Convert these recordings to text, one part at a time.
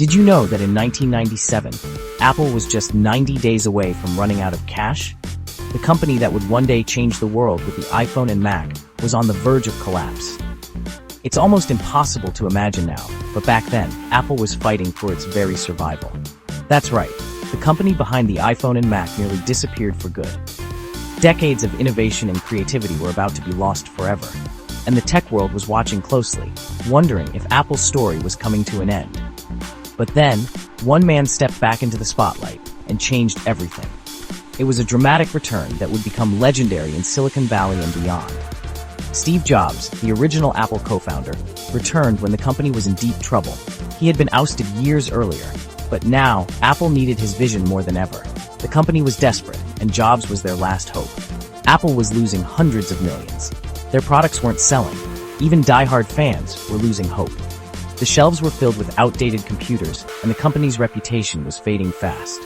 Did you know that in 1997, Apple was just 90 days away from running out of cash? The company that would one day change the world with the iPhone and Mac was on the verge of collapse. It's almost impossible to imagine now, but back then, Apple was fighting for its very survival. That's right, the company behind the iPhone and Mac nearly disappeared for good. Decades of innovation and creativity were about to be lost forever, and the tech world was watching closely, wondering if Apple's story was coming to an end. But then, one man stepped back into the spotlight and changed everything. It was a dramatic return that would become legendary in Silicon Valley and beyond. Steve Jobs, the original Apple co-founder, returned when the company was in deep trouble. He had been ousted years earlier, but now Apple needed his vision more than ever. The company was desperate, and Jobs was their last hope. Apple was losing hundreds of millions. Their products weren't selling. Even die-hard fans were losing hope. The shelves were filled with outdated computers, and the company's reputation was fading fast.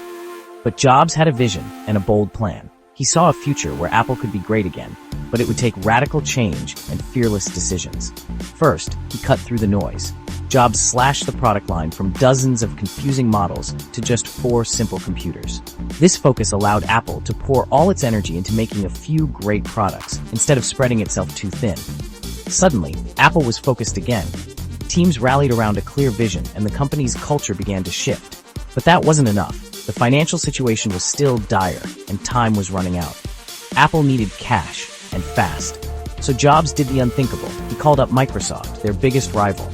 But Jobs had a vision and a bold plan. He saw a future where Apple could be great again, but it would take radical change and fearless decisions. First, he cut through the noise. Jobs slashed the product line from dozens of confusing models to just 4 simple computers. This focus allowed Apple to pour all its energy into making a few great products, instead of spreading itself too thin. Suddenly, Apple was focused again. Teams rallied around a clear vision, and the company's culture began to shift. But that wasn't enough. The financial situation was still dire, and time was running out. Apple needed cash, and fast. So Jobs did the unthinkable. He called up Microsoft, their biggest rival.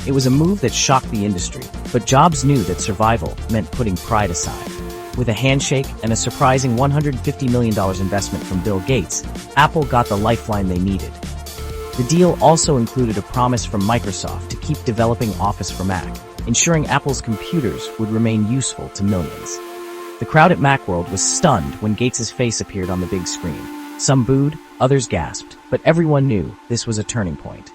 It was a move that shocked the industry, but Jobs knew that survival meant putting pride aside. With a handshake and a surprising $150 million investment from Bill Gates, Apple got the lifeline they needed. The deal also included a promise from Microsoft to keep developing Office for Mac, ensuring Apple's computers would remain useful to millions. The crowd at Macworld was stunned when Gates' face appeared on the big screen. Some booed, others gasped, but everyone knew this was a turning point.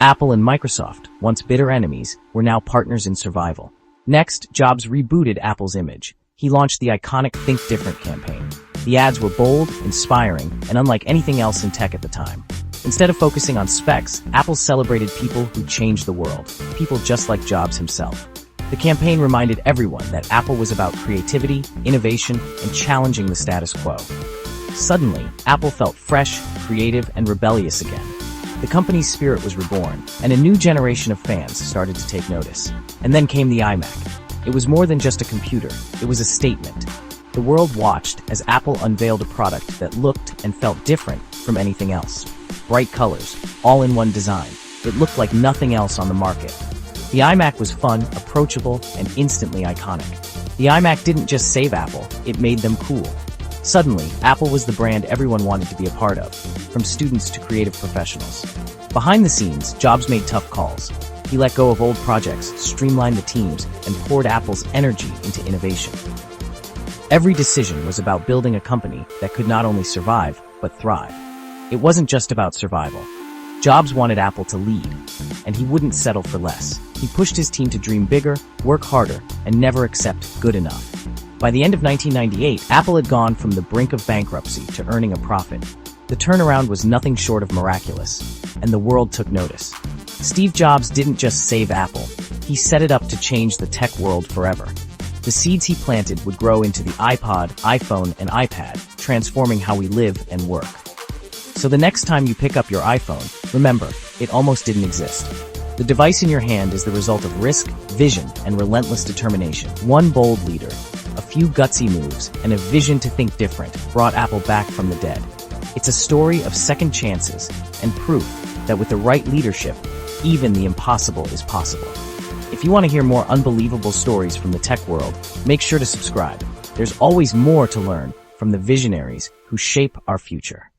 Apple and Microsoft, once bitter enemies, were now partners in survival. Next, Jobs rebooted Apple's image. He launched the iconic Think Different campaign. The ads were bold, inspiring, and unlike anything else in tech at the time. Instead of focusing on specs, Apple celebrated people who changed the world, people just like Jobs himself. The campaign reminded everyone that Apple was about creativity, innovation, and challenging the status quo. Suddenly, Apple felt fresh, creative, and rebellious again. The company's spirit was reborn, and a new generation of fans started to take notice. And then came the iMac. It was more than just a computer, it was a statement. The world watched as Apple unveiled a product that looked and felt different from anything else. Bright colors, all in one design. It looked like nothing else on the market. The iMac was fun, approachable, and instantly iconic. The iMac didn't just save Apple, it made them cool. Suddenly, Apple was the brand everyone wanted to be a part of, from students to creative professionals. Behind the scenes, Jobs made tough calls. He let go of old projects, streamlined the teams, and poured Apple's energy into innovation. Every decision was about building a company that could not only survive, but thrive. It wasn't just about survival. Jobs wanted Apple to lead, and he wouldn't settle for less. He pushed his team to dream bigger, work harder, and never accept good enough. By the end of 1998, Apple had gone from the brink of bankruptcy to earning a profit. The turnaround was nothing short of miraculous, and the world took notice. Steve Jobs didn't just save Apple, he set it up to change the tech world forever. The seeds he planted would grow into the iPod, iPhone, and iPad, transforming how we live and work. So the next time you pick up your iPhone, remember, it almost didn't exist. The device in your hand is the result of risk, vision, and relentless determination. One bold leader, a few gutsy moves, and a vision to think different brought Apple back from the dead. It's a story of second chances and proof that with the right leadership, even the impossible is possible. If you want to hear more unbelievable stories from the tech world, make sure to subscribe. There's always more to learn from the visionaries who shape our future.